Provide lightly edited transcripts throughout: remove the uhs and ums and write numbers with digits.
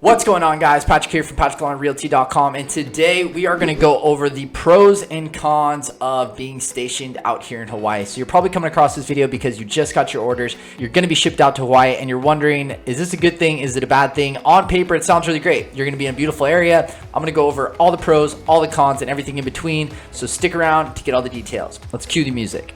What's going on, guys? Patrick here from PatrickLawnRealty.com, and today we are going to go over the pros and cons of being stationed out here in Hawaii. So you're probably coming across this video because you just got your orders. You're going to be shipped out to Hawaii, and you're wondering, is this a good thing? Is it a bad thing? On paper, it sounds really great. You're going to be in a beautiful area. I'm going to go over all the pros, all the cons, and everything in between. So stick around to get all the details. Let's cue the music.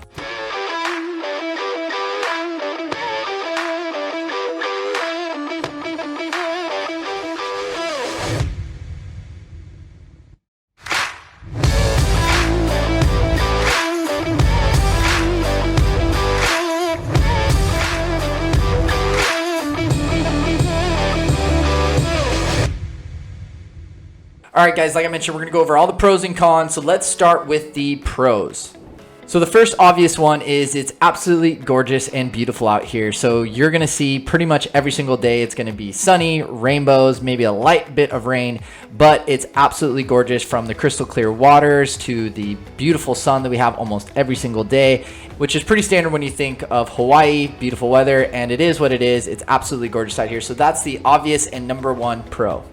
All right, guys, like I mentioned, we're going to go over all the pros and cons. So let's start with the pros. So the first obvious one is it's absolutely gorgeous and beautiful out here. So you're going to see pretty much every single day it's going to be sunny, rainbows, maybe a light bit of rain, but it's absolutely gorgeous, from the crystal clear waters to the beautiful sun that we have almost every single day, which is pretty standard when you think of Hawaii, beautiful weather, and it is what it is. It's absolutely gorgeous out here. So that's the obvious and number one pro.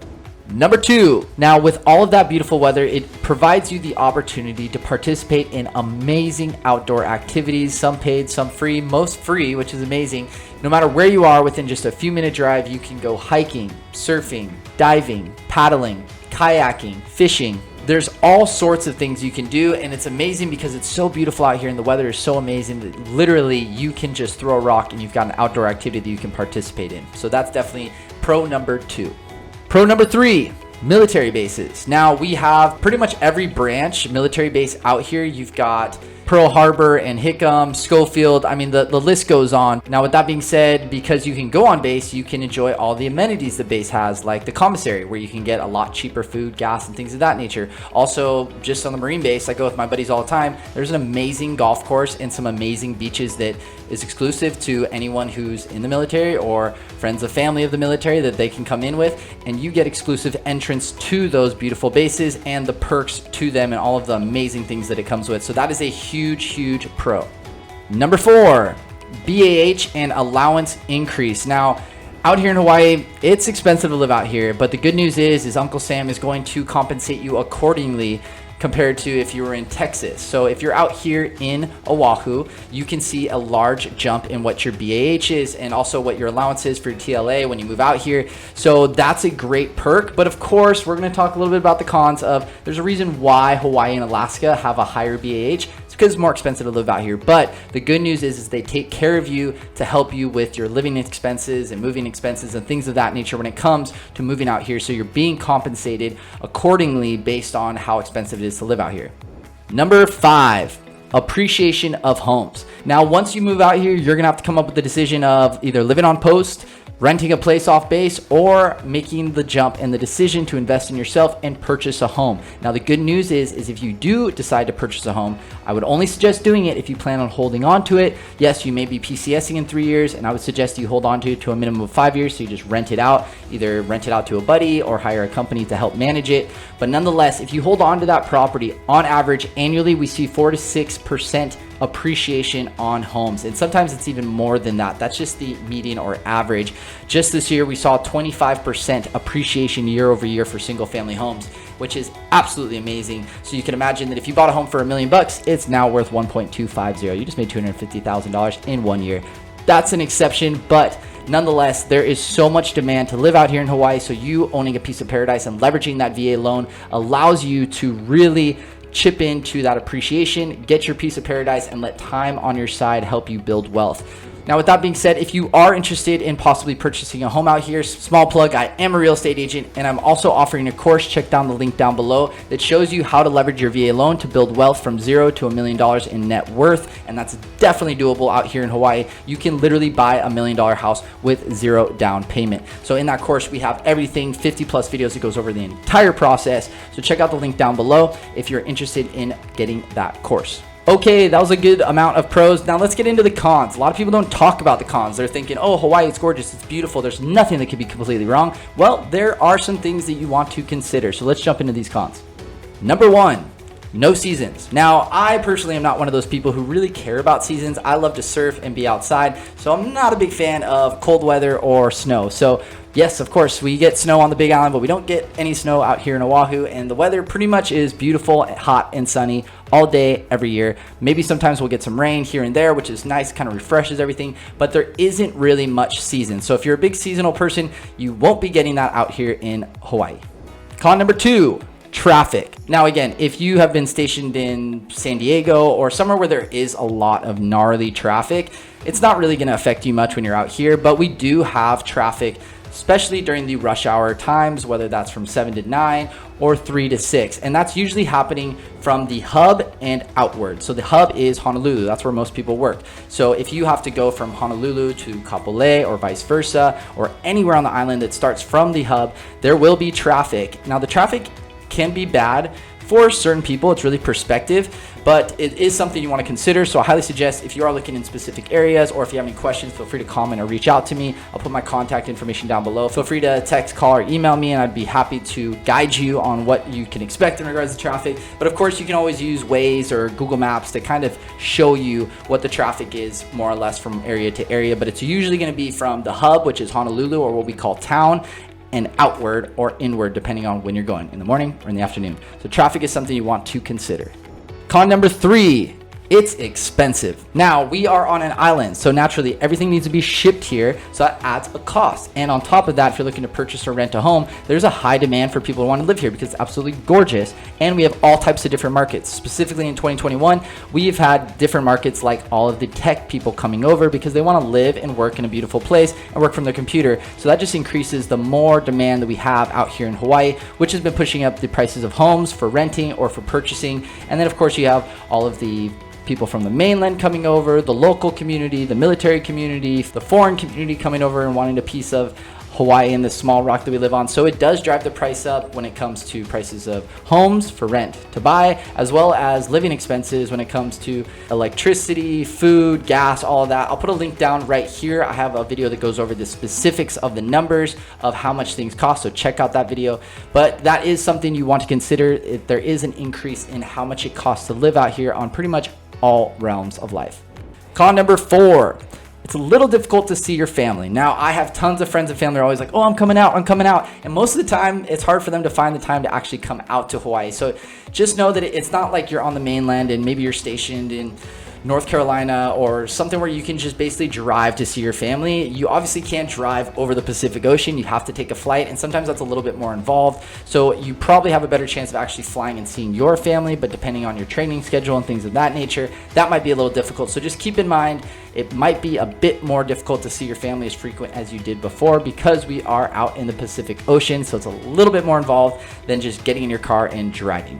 Number two, now with all of that beautiful weather, it provides you the opportunity to participate in amazing outdoor activities, some paid, some free, most free, which is amazing. No matter where you are, within just a few minute drive, you can go hiking, surfing, diving, paddling, kayaking, fishing. There's all sorts of things you can do, and it's amazing because it's so beautiful out here and the weather is so amazing that literally you can just throw a rock and you've got an outdoor activity that you can participate in. So that's definitely pro number two. Pro number three, military bases. Now we have pretty much every branch military base out here. You've got Pearl Harbor and Hickam, Schofield. I mean, the list goes on. Now, with that being said, because you can go on base, you can enjoy all the amenities the base has, like the commissary, where you can get a lot cheaper food, gas, and things of that nature. Also, just on the Marine base, I go with my buddies all the time. There's an amazing golf course and some amazing beaches that is exclusive to anyone who's in the military or friends of family of the military that they can come in with, and you get exclusive entrance to those beautiful bases and the perks to them and all of the amazing things that it comes with. So that is a huge pro. Number four, BAH and allowance increase. Now, out here in Hawaii, it's expensive to live out here, but the good news is Uncle Sam is going to compensate you accordingly compared to if you were in Texas. So if you're out here in Oahu, you can see a large jump in what your BAH is and also what your allowance is for your TLA when you move out here. So that's a great perk. But of course, we're going to talk a little bit about the cons of, there's a reason why Hawaii and Alaska have a higher BAH. It's because it's more expensive to live out here. But the good news is they take care of you to help you with your living expenses and moving expenses and things of that nature when it comes to moving out here. So you're being compensated accordingly based on how expensive it is to live out here. Number five, appreciation of homes. Now, once you move out here, you're gonna have to come up with the decision of either living on post, renting a place off base, or making the jump and the decision to invest in yourself and purchase a home. Now, the good news is if you do decide to purchase a home, I would only suggest doing it if you plan on holding on to it. Yes, you may be PCSing in 3 years, and I would suggest you hold on to it to a minimum of 5 years. So you just rent it out, either rent it out to a buddy or hire a company to help manage it. But nonetheless, if you hold on to that property, on average, annually, we see 4 to 6% appreciation on homes, and sometimes it's even more than that. That's just the median or average. Just this year we saw 25% appreciation year over year for single family homes, which is absolutely amazing. So you can imagine that if you bought a home for $1 million, it's now worth 1.250. You just made $250,000 in 1 year. That's an exception, but nonetheless, there is so much demand to live out here in Hawaii. So you owning a piece of paradise and leveraging that VA loan allows you to really chip into that appreciation, get your piece of paradise, and let time on your side help you build wealth. Now, with that being said, if you are interested in possibly purchasing a home out here, small plug, I am a real estate agent, and I'm also offering a course. Check down the link down below that shows you how to leverage your VA loan to build wealth from $0 to $1 million in net worth. And that's definitely doable out here in Hawaii. You can literally buy $1 million house with 0 down payment. So in that course, we have everything, 50 plus videos that goes over the entire process. So check out the link down below if you're interested in getting that course. Okay, that was a good amount of pros. Now let's get into the cons. A lot of people don't talk about the cons. They're thinking, oh, Hawaii, it's gorgeous, it's beautiful, there's nothing that could be completely wrong. Well, there are some things that you want to consider. So let's jump into these cons. Number one, no seasons. Now, I personally am not one of those people who really care about seasons. I love to surf and be outside, so I'm not a big fan of cold weather or snow. So Yes, of course, we get snow on the Big Island, but we don't get any snow out here in Oahu, and the weather pretty much is beautiful, hot, and sunny all day, every year. Maybe sometimes we'll get some rain here and there, which is nice, kind of refreshes everything, but there isn't really much season. So if you're a big seasonal person, you won't be getting that out here in Hawaii. Con number 2, traffic. Now again, if you have been stationed in San Diego or somewhere where there is a lot of gnarly traffic, it's not really going to affect you much when you're out here, but we do have traffic, especially during the rush hour times, whether that's from 7 to 9 or 3 to 6. And that's usually happening from the hub and outward. So the hub is Honolulu. That's where most people work. So if you have to go from Honolulu to Kapolei or vice versa, or anywhere on the island that starts from the hub, there will be traffic. Now the traffic can be bad for certain people. It's really perspective, but it is something you want to consider. So I highly suggest, if you are looking in specific areas or if you have any questions, feel free to comment or reach out to me. I'll put my contact information down below. Feel free to text, call, or email me, and I'd be happy to guide you on what you can expect in regards to traffic. But of course, you can always use Waze or Google Maps to kind of show you what the traffic is more or less from area to area. But it's usually going to be from the hub, which is Honolulu, or what we call town, and outward or inward, depending on when you're going, in the morning or in the afternoon. So traffic is something you want to consider. Con number 3, it's expensive. Now, we are on an island, so naturally everything needs to be shipped here, so that adds a cost. And on top of that, if you're looking to purchase or rent a home, there's a high demand for people who want to live here because it's absolutely gorgeous, and we have all types of different markets. Specifically in 2021, we've had different markets like all of the tech people coming over because they want to live and work in a beautiful place and work from their computer. So that just increases the more demand that we have out here in Hawaii, which has been pushing up the prices of homes for renting or for purchasing. And then of course you have all of the people from the mainland coming over, the local community, the military community, the foreign community coming over and wanting a piece of Hawaii and the small rock that we live on. So it does drive the price up when it comes to prices of homes for rent to buy, as well as living expenses when it comes to electricity, food, gas, all of that. I'll put a link down right here. I have a video that goes over the specifics of the numbers of how much things cost, so check out that video. But that is something you want to consider. If there is an increase in how much it costs to live out here on pretty much all realms of life. Con number 4, it's a little difficult to see your family. Now, I have tons of friends and family are always like, oh, I'm coming out. And most of the time, it's hard for them to find the time to actually come out to Hawaii. So just know that it's not like you're on the mainland and maybe you're stationed in North Carolina or something where you can just basically drive to see your family. You obviously can't drive over the Pacific Ocean. You have to take a flight, and sometimes that's a little bit more involved. So you probably have a better chance of actually flying and seeing your family, but depending on your training schedule and things of that nature, that might be a little difficult. So just keep in mind, it might be a bit more difficult to see your family as frequent as you did before because we are out in the Pacific Ocean. So it's a little bit more involved than just getting in your car and driving.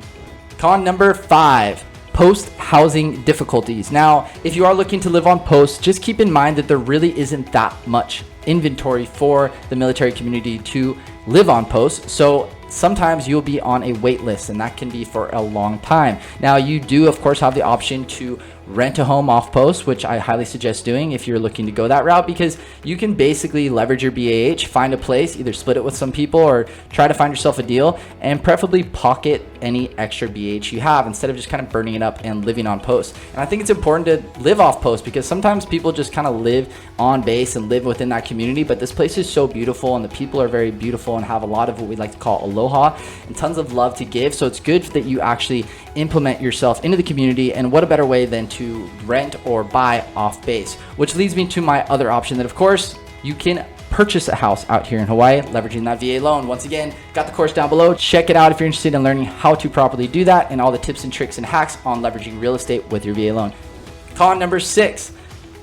Con number 5, post-housing difficulties. Now, if you are looking to live on post, just keep in mind that there really isn't that much inventory for the military community to live on post. So sometimes you'll be on a wait list, and that can be for a long time. Now, you do, of course, have the option to rent a home off post, which I highly suggest doing if you're looking to go that route, because you can basically leverage your BAH, find a place, either split it with some people or try to find yourself a deal, and preferably pocket any extra BAH you have instead of just kind of burning it up and living on post. And I think it's important to live off post because sometimes people just kind of live on base and live within that community, but this place is so beautiful and the people are very beautiful and have a lot of what we like to call aloha and tons of love to give. So it's good that you actually implement yourself into the community, and what a better way than to rent or buy off base, which leads me to my other option that of course you can purchase a house out here in Hawaii leveraging that VA loan. Once again, got the course down below. Check it out if you're interested in learning how to properly do that and all the tips and tricks and hacks on leveraging real estate with your VA loan. Con number 6,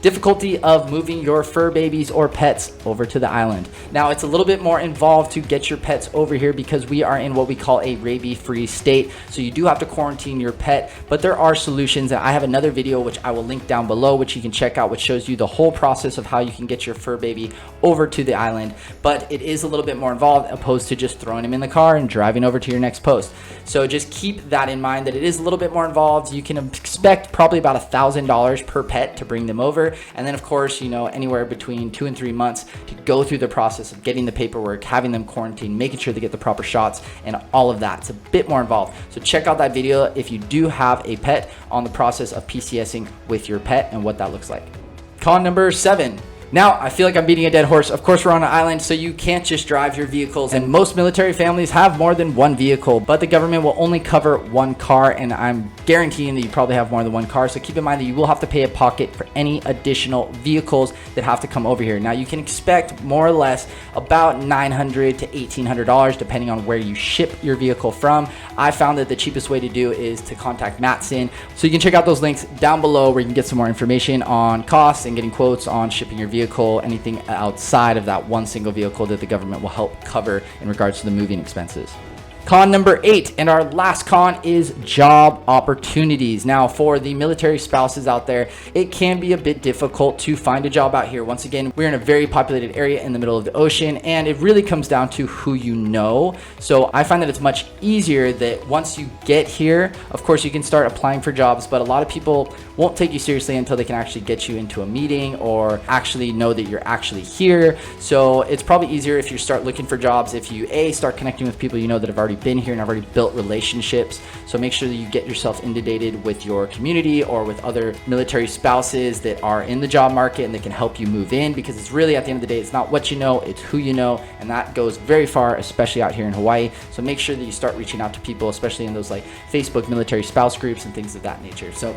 difficulty of moving your fur babies or pets over to the island. Now, it's a little bit more involved to get your pets over here because we are in what we call a rabies-free state. So you do have to quarantine your pet, but there are solutions. And I have another video which I will link down below, which you can check out, which shows you the whole process of how you can get your fur baby over to the island. But it is a little bit more involved opposed to just throwing him in the car and driving over to your next post. So just keep that in mind, that it is a little bit more involved. You can expect probably about $1,000 per pet to bring them over. And then of course, you know, anywhere between 2 and 3 months to go through the process of getting the paperwork, having them quarantined, making sure they get the proper shots and all of that. It's a bit more involved. So check out that video if you do have a pet on the process of PCSing with your pet and what that looks like. Con number 7, Now, I feel like I'm beating a dead horse. Of course, we're on an island, so you can't just drive your vehicles. And most military families have more than one vehicle, but the government will only cover one car. And I'm guaranteeing that you probably have more than one car. So keep in mind that you will have to pay a pocket for any additional vehicles that have to come over here. Now, you can expect more or less about $900 to $1,800, depending on where you ship your vehicle from. I found that the cheapest way to do is to contact Matson. So you can check out those links down below where you can get some more information on costs and getting quotes on shipping your vehicle, anything outside of that one single vehicle that the government will help cover in regards to the moving expenses. Con number 8, and our last con, is job opportunities. Now, for the military spouses out there, it can be a bit difficult to find a job out here. Once again, we're in a very populated area in the middle of the ocean, and it really comes down to who you know. So I find that it's much easier that once you get here, of course, you can start applying for jobs, but a lot of people won't take you seriously until they can actually get you into a meeting or actually know that you're actually here. So it's probably easier if you start looking for jobs if you start connecting with people you know that have already been here and have already built relationships. So make sure that you get yourself inundated with your community or with other military spouses that are in the job market and that can help you move in, because it's really, at the end of the day, it's not what you know, it's who you know, and that goes very far, especially out here in Hawaii. So make sure that you start reaching out to people, especially in those like Facebook military spouse groups and things of that nature. So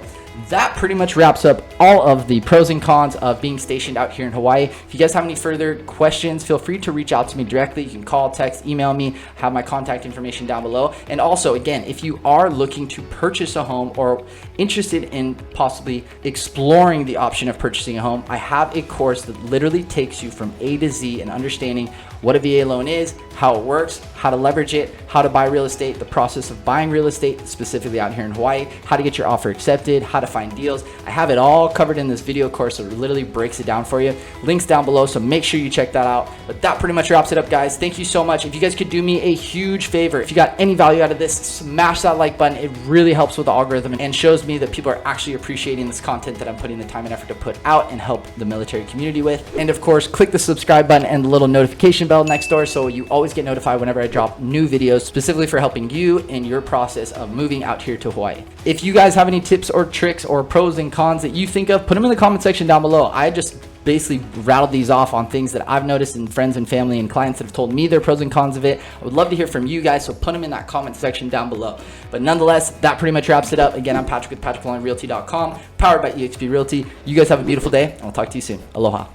that pretty much wraps up all of the pros and cons of being stationed out here in Hawaii. If you guys have any further questions, feel free to reach out to me directly. You can call, text, email me, have my contact information down below. And also, again, if you are looking to purchase a home or interested in possibly exploring the option of purchasing a home, I have a course that literally takes you from A to Z in understanding what a VA loan is, how it works, how to leverage it, how to buy real estate, the process of buying real estate, specifically out here in Hawaii, how to get your offer accepted, how to find deals. I have it all covered in this video course, so it literally breaks it down for you. Links down below, so make sure you check that out. But that pretty much wraps it up, guys. Thank you so much. If you guys could do me a huge favor, if you got any value out of this, smash that like button. It really helps with the algorithm and shows me that people are actually appreciating this content that I'm putting the time and effort to put out and help the military community with. And of course, click the subscribe button and the little notification bell next door so you always get notified whenever I drop new videos specifically for helping you in your process of moving out here to Hawaii. If you guys have any tips or tricks or pros and cons that you think of, put them in the comment section down below. I just basically rattled these off on things that I've noticed in friends and family and clients that have told me their pros and cons of it. I would love to hear from you guys, so put them in that comment section down below. But nonetheless, that pretty much wraps it up. Again, I'm Patrick with PatrickLongRealty.com, powered by eXp Realty. You guys have a beautiful day, and I'll talk to you soon. Aloha.